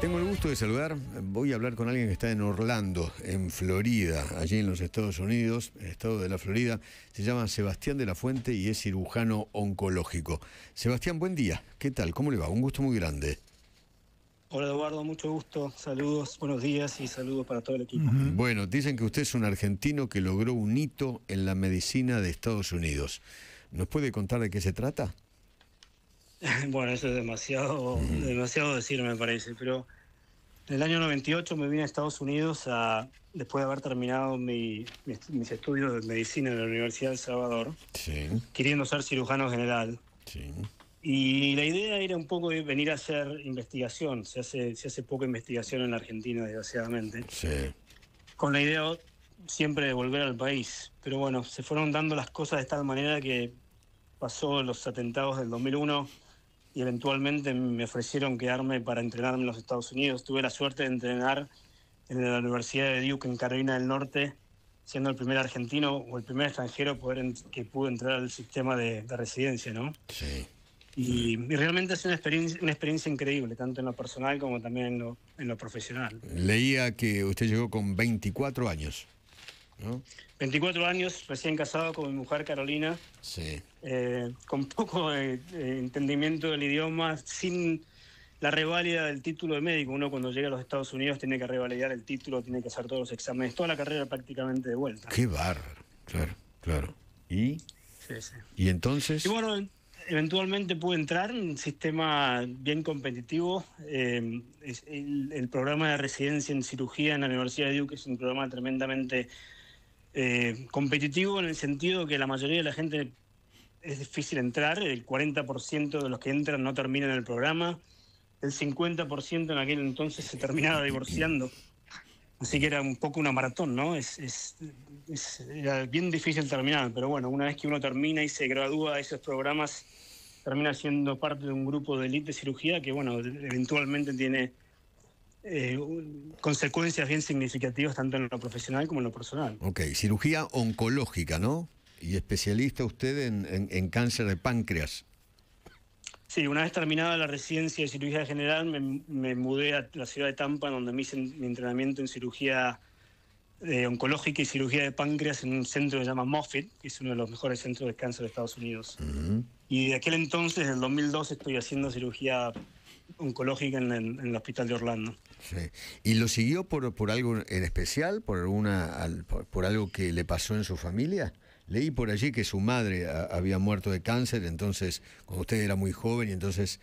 Tengo el gusto de saludar, voy a hablar con alguien que está en Orlando, en Florida, allí en los Estados Unidos, el estado de la Florida. Se llama Sebastián de la Fuente y es cirujano oncológico. Sebastián, buen día. ¿Qué tal? ¿Cómo le va? Un gusto muy grande. Hola Eduardo, mucho gusto. Saludos, buenos días y saludos para todo el equipo. Bueno, dicen que usted es un argentino que logró un hito en la medicina de Estados Unidos. ¿Nos puede contar de qué se trata? Bueno, eso es demasiado decir, me parece, pero en el año 98 me vine a Estados Unidos después de haber terminado mis estudios de medicina en la Universidad de El Salvador, Sí, queriendo ser cirujano general. sí. Y la idea era un poco de venir a hacer investigación. Se hace poca investigación en la Argentina, desgraciadamente, Sí. con la idea siempre de volver al país. Pero bueno, se fueron dando las cosas de tal manera que pasó los atentados del 2001 y eventualmente me ofrecieron quedarme para entrenarme en los Estados Unidos. Tuve la suerte de entrenar en la Universidad de Duke en Carolina del Norte, siendo el primer argentino o el primer extranjero que pudo entrar al sistema de residencia, ¿no? Sí. Y realmente es una experiencia increíble, tanto en lo personal como también en lo profesional. Leía que usted llegó con 24 años, ¿no? 24 años, recién casado con mi mujer Carolina, Sí. con poco entendimiento del idioma, sin la reválida del título de médico. Uno cuando llega a los Estados Unidos tiene que revalidar el título, tiene que hacer todos los exámenes, toda la carrera prácticamente de vuelta. Qué bárbaro. Claro, claro. ¿Y? Sí, sí. ¿Y entonces? Y bueno, eventualmente pude entrar en un sistema bien competitivo. El programa de residencia en cirugía en la Universidad de Duke es un programa tremendamente competitivo, en el sentido que la mayoría de la gente es difícil entrar. El 40% de los que entran no terminan el programa. El 50% en aquel entonces se terminaba divorciando. Así que era un poco una maratón, ¿no? Era bien difícil terminar, pero bueno, una vez que uno termina y se gradúa de esos programas, termina siendo parte de un grupo de élite de cirugía que, bueno, eventualmente tiene consecuencias bien significativas tanto en lo profesional como en lo personal. Ok, cirugía oncológica, ¿no? Y especialista usted en cáncer de páncreas. Sí, una vez terminada la residencia de cirugía general, me mudé a la ciudad de Tampa, donde me hice mi entrenamiento en cirugía oncológica y cirugía de páncreas en un centro que se llama Moffitt, que es uno de los mejores centros de cáncer de Estados Unidos. Y de aquel entonces, en el 2002, estoy haciendo cirugía oncológica en el hospital de Orlando. Sí. ¿Y lo siguió por algo en especial? ¿Por algo que le pasó en su familia? Leí por allí que su madre había muerto de cáncer, entonces, cuando usted era muy joven, y entonces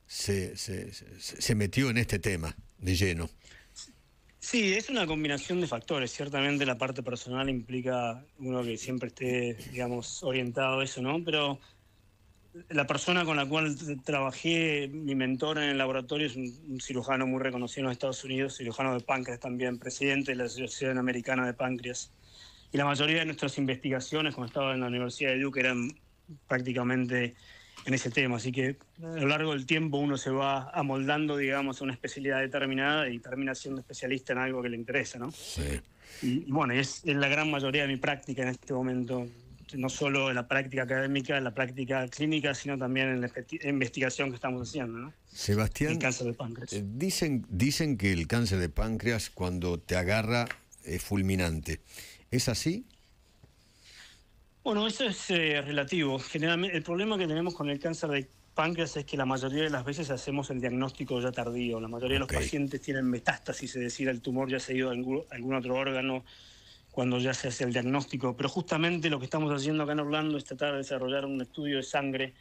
se metió en este tema de lleno. Sí, es una combinación de factores. Ciertamente la parte personal implica uno que siempre esté, digamos, orientado a eso, ¿no? Pero la persona con la cual trabajé, mi mentor en el laboratorio, es un cirujano muy reconocido en los Estados Unidos, cirujano de páncreas también, presidente de la Asociación Americana de Páncreas. Y la mayoría de nuestras investigaciones, cuando estaba en la Universidad de Duke, eran prácticamente en ese tema. Así que a lo largo del tiempo uno se va amoldando, digamos, a una especialidad determinada y termina siendo especialista en algo que le interesa, ¿no? Sí. Y bueno, es la gran mayoría de mi práctica en este momento, no solo en la práctica académica, en la práctica clínica, sino también en la investigación que estamos haciendo, ¿no? Sebastián, El cáncer de páncreas. dicen que el cáncer de páncreas, cuando te agarra, es fulminante. ¿Es así? Bueno, eso es relativo. Generalmente, el problema que tenemos con el cáncer de páncreas es que la mayoría de las veces hacemos el diagnóstico ya tardío. La mayoría de los pacientes tienen metástasis, es decir, el tumor ya se ha ido a algún otro órgano cuando ya se hace el diagnóstico. Pero justamente lo que estamos haciendo acá en Orlando es tratar de desarrollar un estudio de sangre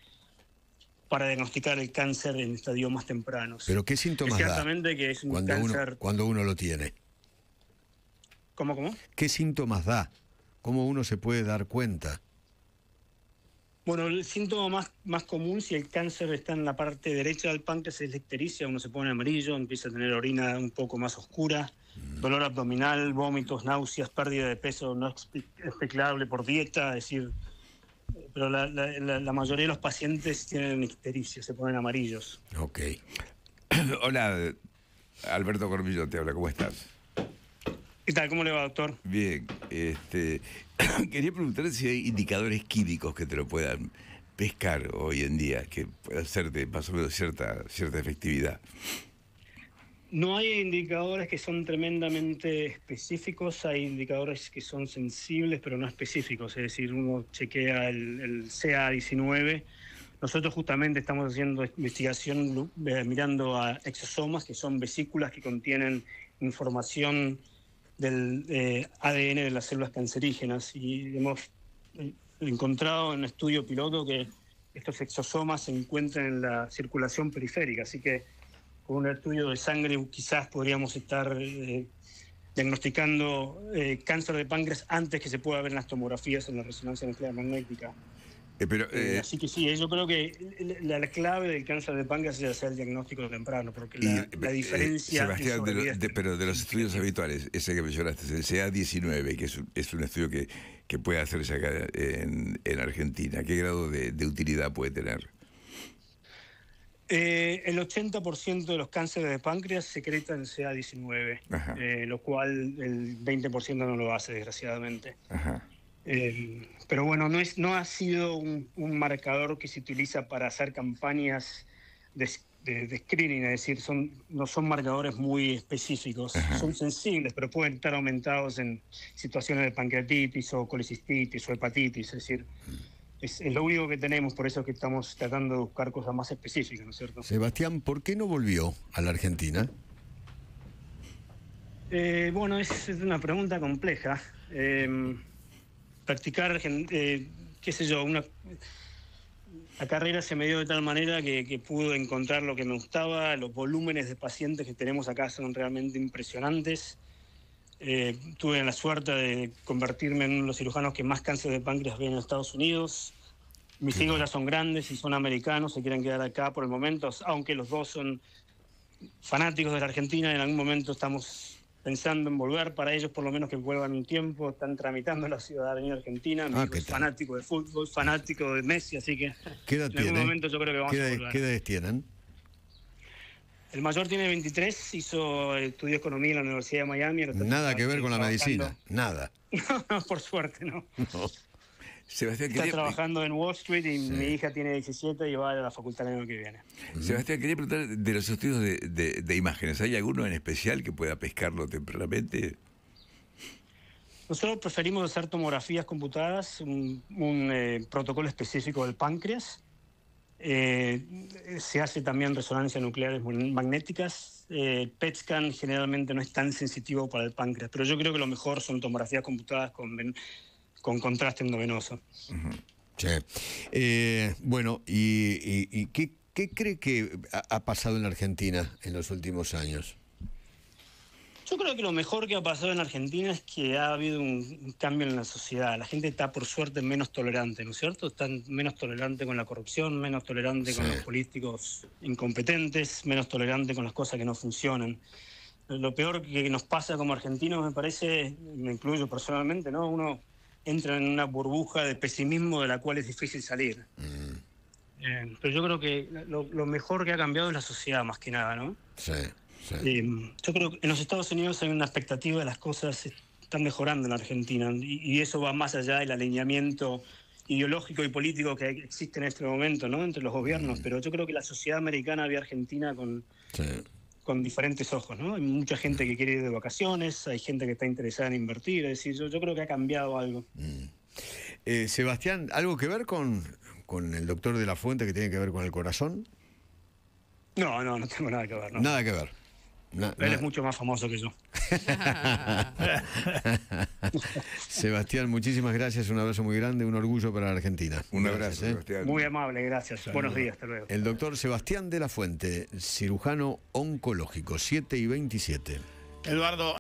para diagnosticar el cáncer en estadios más tempranos. ¿Pero qué síntomas da ciertamente que es un cáncer... cuando uno lo tiene? ¿Cómo? ¿Qué síntomas da? ¿Cómo uno se puede dar cuenta? Bueno, el síntoma más común, si el cáncer está en la parte derecha del páncreas, es la ictericia. Uno se pone amarillo, empieza a tener orina un poco más oscura, dolor abdominal, vómitos, náuseas, pérdida de peso no explicable por dieta, es decir, pero la mayoría de los pacientes tienen ictericia, se ponen amarillos. Ok. Hola, Alberto Corbillo te habla, ¿cómo estás? ¿Qué tal? ¿Cómo le va, doctor? Bien, quería preguntar si hay indicadores químicos que te lo puedan pescar hoy en día, que pueda hacerte más o menos cierta efectividad. No hay indicadores que son tremendamente específicos, hay indicadores que son sensibles pero no específicos, es decir, uno chequea el CA19. Nosotros justamente estamos haciendo investigación mirando a exosomas, que son vesículas que contienen información del ADN de las células cancerígenas, y hemos encontrado en un estudio piloto que estos exosomas se encuentran en la circulación periférica, así que con un estudio de sangre quizás podríamos estar diagnosticando cáncer de páncreas antes que se pueda ver en las tomografías en la resonancia nuclear magnética. Así que sí, yo creo que la clave del cáncer de páncreas es hacer el diagnóstico temprano, porque la diferencia... Sebastián, pero de los estudios habituales, ese que mencionaste, el CA19, que es un estudio que puede hacerse acá en Argentina, ¿qué grado de utilidad puede tener? El 80% de los cánceres de páncreas secretan el CA19, lo cual el 20% no lo hace, desgraciadamente. Ajá. Pero bueno, no ha sido un marcador que se utiliza para hacer campañas de screening, es decir, no son marcadores muy específicos. Ajá. Son sensibles, pero pueden estar aumentados en situaciones de pancreatitis o colicistitis o hepatitis, es decir, es lo único que tenemos, por eso es que estamos tratando de buscar cosas más específicas, ¿no es cierto? Sebastián, ¿por qué no volvió a la Argentina? Bueno, es una pregunta compleja. Practicar, qué sé yo, la carrera se me dio de tal manera que pude encontrar lo que me gustaba. Los volúmenes de pacientes que tenemos acá son realmente impresionantes. Tuve la suerte de convertirme en uno de los cirujanos que más cáncer de páncreas ven en Estados Unidos. Mis hijos ya son grandes y son americanos, se quieren quedar acá por el momento, aunque los dos son fanáticos de la Argentina. En algún momento estamos pensando en volver, para ellos por lo menos que vuelvan un tiempo. Están tramitando la ciudadanía argentina. Mi hijo es fanático de fútbol, fanático de Messi, así que ¿qué edad en algún momento yo creo que vamos a volver. ¿Qué edades tienen? El mayor tiene 23, estudió economía en la Universidad de Miami. Nada que ver con la medicina, nada. No, por suerte, no. Sebastián, está trabajando en Wall Street y mi hija tiene 17 y va a la facultad el año que viene. Sebastián, quería preguntar de los estudios de imágenes. ¿Hay alguno en especial que pueda pescarlo tempranamente? Nosotros preferimos hacer tomografías computadas, un protocolo específico del páncreas. Se hace también resonancias nucleares magnéticas. PET scan generalmente no es tan sensitivo para el páncreas, pero yo creo que lo mejor son tomografías computadas con contraste endovenoso. Sí. Bueno, ¿y qué cree que ha pasado en la Argentina en los últimos años? Yo creo que lo mejor que ha pasado en Argentina es que ha habido un cambio en la sociedad. La gente está, por suerte, menos tolerante, ¿no es cierto? Están menos tolerante con la corrupción, menos tolerante con los políticos incompetentes, menos tolerante con las cosas que no funcionan. Lo peor que nos pasa como argentinos, me parece, me incluyo personalmente, ¿no? Uno entra en una burbuja de pesimismo de la cual es difícil salir. Pero yo creo que lo mejor que ha cambiado es la sociedad, más que nada, ¿no? Sí. Yo creo que en los Estados Unidos hay una expectativa de las cosas están mejorando en la Argentina, y eso va más allá del alineamiento ideológico y político que existe en este momento, ¿no? Entre los gobiernos, pero yo creo que la sociedad americana ve a Argentina con diferentes ojos, ¿no? Hay mucha gente que quiere ir de vacaciones, hay gente que está interesada en invertir, es decir, yo creo que ha cambiado algo. Sebastián, ¿algo que ver con el doctor de la Fuente que tiene que ver con el corazón? No tengo nada que ver, ¿no? Nada que ver. Él es mucho más famoso que yo. Sebastián, muchísimas gracias, un abrazo muy grande, un orgullo para la Argentina. Un abrazo, Sebastián. Muy amable, gracias. Saludos. Buenos días, hasta luego. El doctor Sebastián de la Fuente, cirujano oncológico, 7:27. Eduardo.